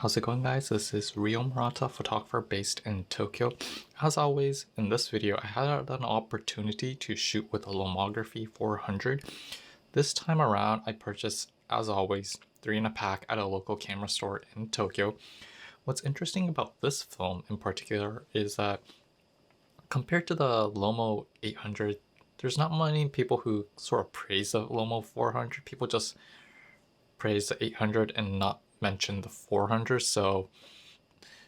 How's it going, guys? This is Ryo Murata, photographer based in Tokyo. As always, in this video I had an opportunity to shoot with a Lomography 400. This time around I purchased, as always, 3 in a pack at a local camera store in Tokyo. What's interesting about this film in particular is that compared to the Lomo 800, there's not many people who sort of praise the Lomo 400. People just praise the 800 and not mention the 400. So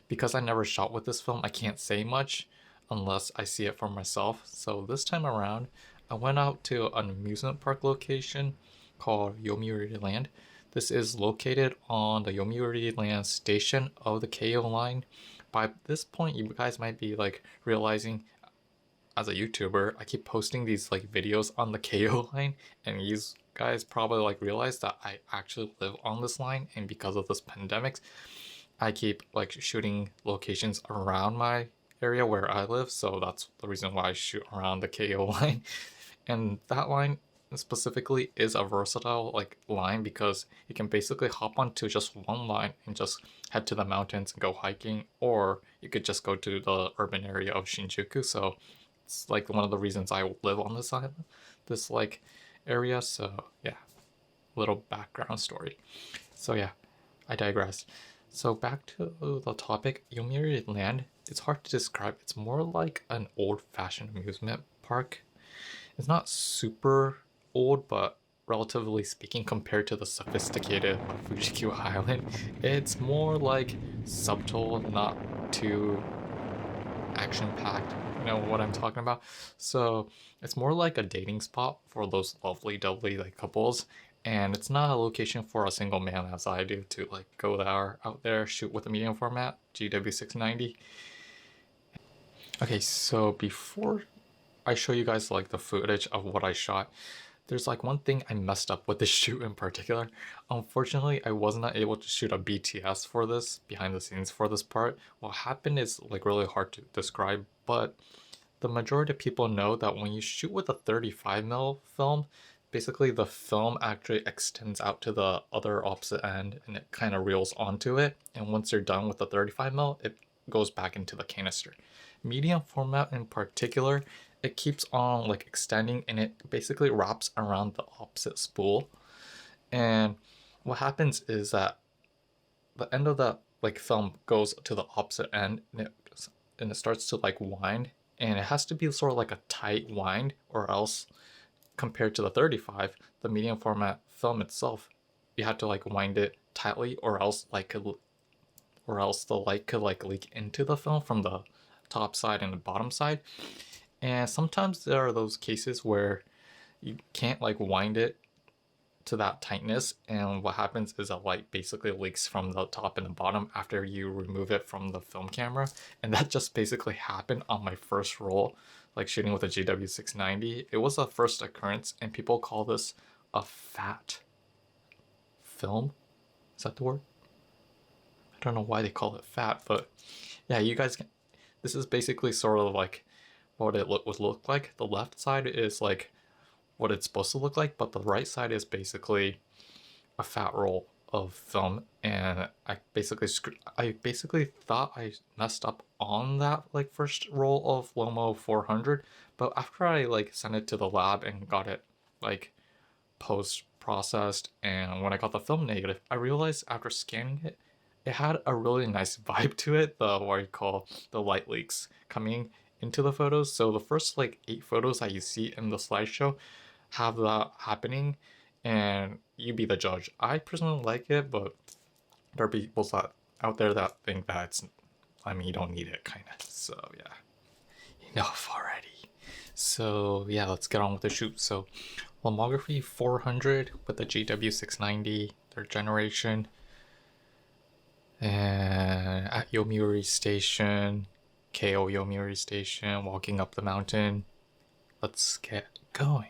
because I never shot with this film, I can't say much unless I see it for myself. So this time around I went out to an amusement park location called YomiuriLand. This is located on the YomiuriLand Station of the KO line. By this point you guys might be like realizing, as a YouTuber, I keep posting these like videos on the KO line, and you guys probably like realize that I actually live on this line, and because of this pandemic I keep like shooting locations around my area where I live, so that's the reason why I shoot around the KO line. And that line specifically is a versatile like line because you can basically hop onto just one line and just head to the mountains and go hiking, or you could just go to the urban area of Shinjuku. So it's like one of the reasons I live on this island, this like area. So yeah, little background story. So yeah, I digress. So back to the topic, Yomiuri Land. It's hard to describe. It's more like an old-fashioned amusement park. It's not super old, but relatively speaking, compared to the sophisticated FUJI Island, it's more like subtle, not too action-packed. You know what I'm talking about? So it's more like a dating spot for those lovely like couples, and it's not a location for a single man as I do to like go there out there shoot with a medium format GW690. Okay, so before I show you guys like the footage of what I shot, there's like one thing I messed up with this shoot in particular. Unfortunately, I was not able to shoot a BTS for this, behind the scenes for this part. What happened is like really hard to describe, but the majority of people know that when you shoot with a 35mm film, basically the film actually extends out to the other opposite end and it kind of reels onto it. And once you're done with the 35mm, it goes back into the canister. Medium format in particular, it keeps on like extending and it basically wraps around the opposite spool. And what happens is that the end of the like film goes to the opposite end and it starts to like wind, and it has to be sort of like a tight wind, or else compared to the 35, the medium format film itself, you have to like wind it tightly, or else the light could like leak into the film from the top side and the bottom side. And sometimes there are those cases where you can't like wind it to that tightness, and what happens is a light basically leaks from the top and the bottom after you remove it from the film camera. And that just basically happened on my first roll, like shooting with a GW690. It was a first occurrence, and people call this a fat film. Is that the word? I don't know why they call it fat, but yeah, you guys can. This is basically sort of like what it would look like. The left side is like what it's supposed to look like, but the right side is basically a fat roll of film. And I basically thought I messed up on that like first roll of Lomo 400, but after I like sent it to the lab and got it like post processed, and when I got the film negative, I realized after scanning it, it had a really nice vibe to it, the what you call the light leaks coming into the photos. So the first like 8 photos that you see in the slideshow have that happening, and you be the judge. I personally like it, but there are people out there that think that it's, I mean, you don't need it, kind of. So yeah, enough already. So yeah, let's get on with the shoot. So Lomography 400 with the GW690, third generation, and at Yomiuri Station, KO Yomiuri Station, walking up the mountain. Let's get going.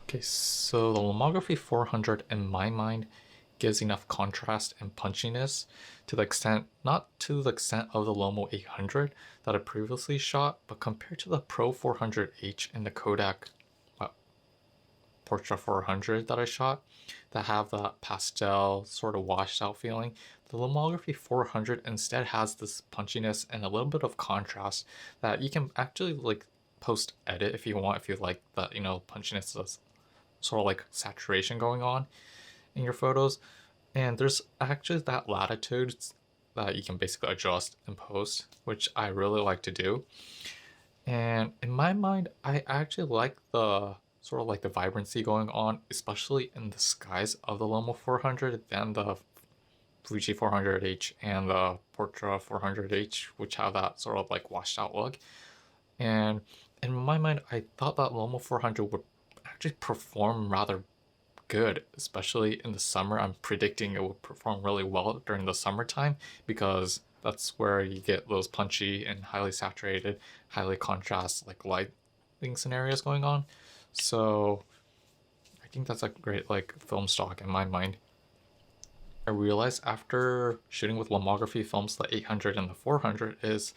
Okay, so the Lomography 400 in my mind gives enough contrast and punchiness to the extent, not to the extent of the Lomo 800 that I previously shot, but compared to the Pro 400H and the Kodak Portra 400 that I shot that have that pastel sort of washed out feeling, the Lomography 400 instead has this punchiness and a little bit of contrast that you can actually like post edit if you want, if you like that, punchiness of sort of like saturation going on in your photos. And there's actually that latitude that you can basically adjust in post, which I really like to do. And in my mind, I actually like the sort of like the vibrancy going on, especially in the skies of the Lomo 400 than the Fuji 400H and the Portra 400H, which have that sort of like washed out look. And in my mind, I thought that Lomo 400 would actually perform rather good, especially in the summer. I'm predicting it will perform really well during the summertime because that's where you get those punchy and highly saturated, highly contrast like lighting scenarios going on. So I think that's a great like film stock in my mind. I realized after shooting with Lomography films, the 800 and the 400 is,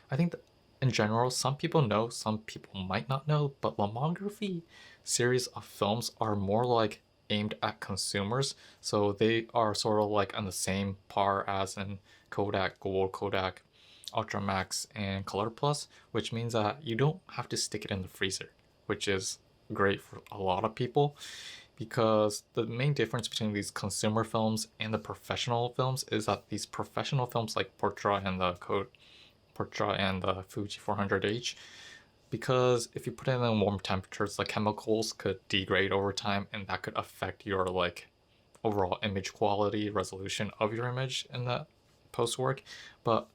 I think that in general, some people know, some people might not know, but Lomography series of films are more like aimed at consumers. So they are sort of like on the same par as in Kodak Gold, Kodak Ultramax, and Color Plus, which means that you don't have to stick it in the freezer, which is great for a lot of people because the main difference between these consumer films and the professional films is that these professional films like Portra and the Portra and the Fuji 400H, because if you put it in warm temperatures, the chemicals could degrade over time and that could affect your like overall image quality, resolution of your image in the post work. But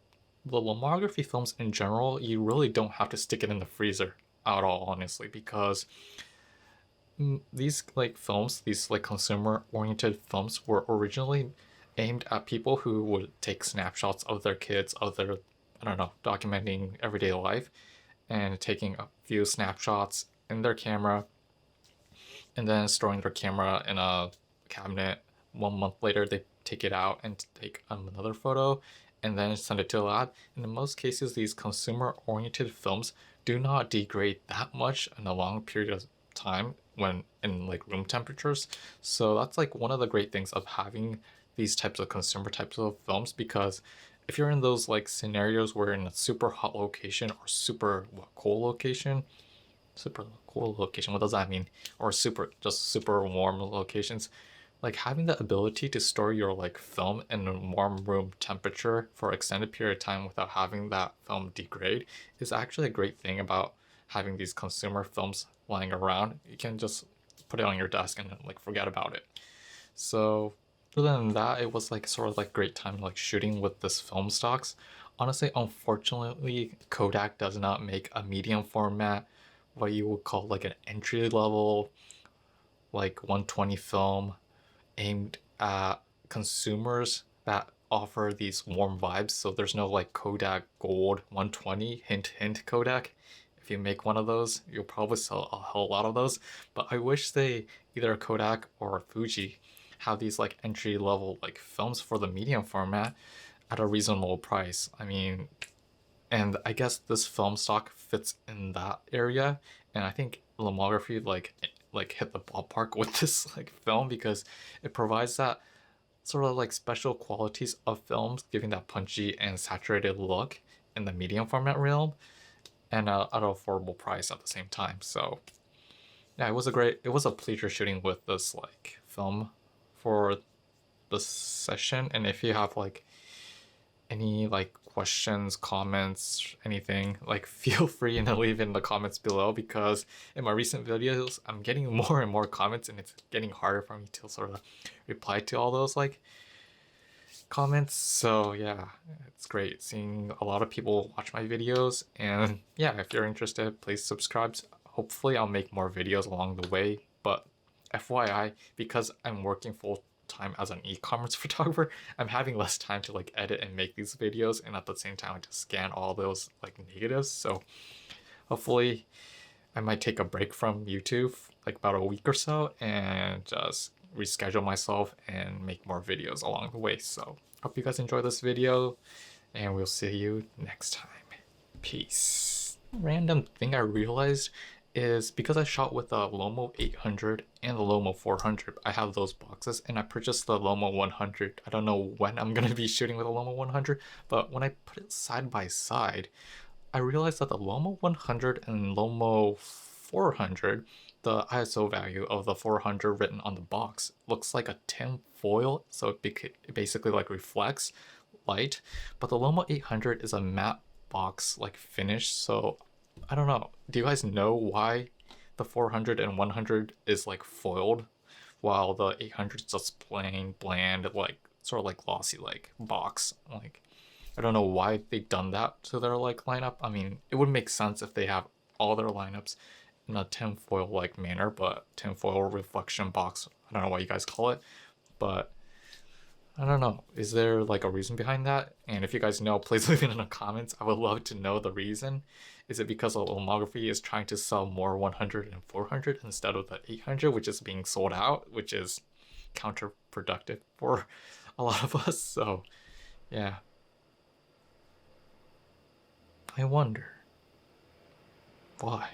the Lomography films in general, you really don't have to stick it in the freezer at all, honestly, because these like films, these like consumer oriented films were originally aimed at people who would take snapshots of their kids, of their, I don't know, documenting everyday life and taking a few snapshots in their camera and then storing their camera in a cabinet. 1 month later, they take it out and take another photo and then send it to a lab. And in most cases, these consumer oriented films do not degrade that much in a long period of time when in like room temperatures. So that's like one of the great things of having these types of consumer types of films, because if you're in those like scenarios where in a super hot location or super cold location, super cold location, what does that mean? Or super warm locations, like having the ability to store your like film in a warm room temperature for extended period of time without having that film degrade is actually a great thing about having these consumer films lying around. You can just put it on your desk and like forget about it. So other than that, it was like sort of like great time like shooting with this film stocks. Honestly, unfortunately, Kodak does not make a medium format, what you would call like an entry level like 120 film aimed at consumers that offer these warm vibes. So there's no like Kodak Gold 120, hint hint Kodak. If you make one of those, you'll probably sell a whole lot of those. But I wish they, either Kodak or Fuji, have these like entry level like films for the medium format at a reasonable price. I mean, and I guess this film stock fits in that area, and I think Lomography like hit the ballpark with this like film because it provides that sort of like special qualities of films, giving that punchy and saturated look in the medium format realm, and at an affordable price at the same time. So yeah, it was a pleasure shooting with this like film for this session. And if you have like any like questions, comments, anything, like feel free to leave in the comments below, because in my recent videos I'm getting more and more comments and it's getting harder for me to sort of reply to all those like comments. So yeah, it's great seeing a lot of people watch my videos, and yeah, if you're interested, please subscribe. Hopefully I'll make more videos along the way, but FYI, because I'm working full time as an e-commerce photographer, I'm having less time to like edit and make these videos, and at the same time I just scan all those like negatives. So hopefully I might take a break from YouTube like about a week or so and just reschedule myself and make more videos along the way. So hope you guys enjoy this video and we'll see you next time. Peace. Random thing I realized is because I shot with the Lomo 800 and the Lomo 400, I have those boxes and I purchased the Lomo 100. I don't know when I'm gonna be shooting with the Lomo 100, but when I put it side by side, I realized that the Lomo 100 and Lomo 400, the ISO value of the 400 written on the box looks like a tin foil, so it basically like reflects light, but the Lomo 800 is a matte box like finish, so I don't know. Do you guys know why the 400 and 100 is like foiled while the 800 is just plain bland, like sort of like glossy like box? Like I don't know why they've done that to their like lineup. I mean, it would make sense if they have all their lineups in a tinfoil like manner, but tinfoil reflection box, I don't know what you guys call it, but I don't know. Is there like a reason behind that? And if you guys know, please leave it in the comments. I would love to know the reason. Is it because Lomography is trying to sell more 100 and 400 instead of the 800, which is being sold out, which is counterproductive for a lot of us? So, yeah. I wonder why.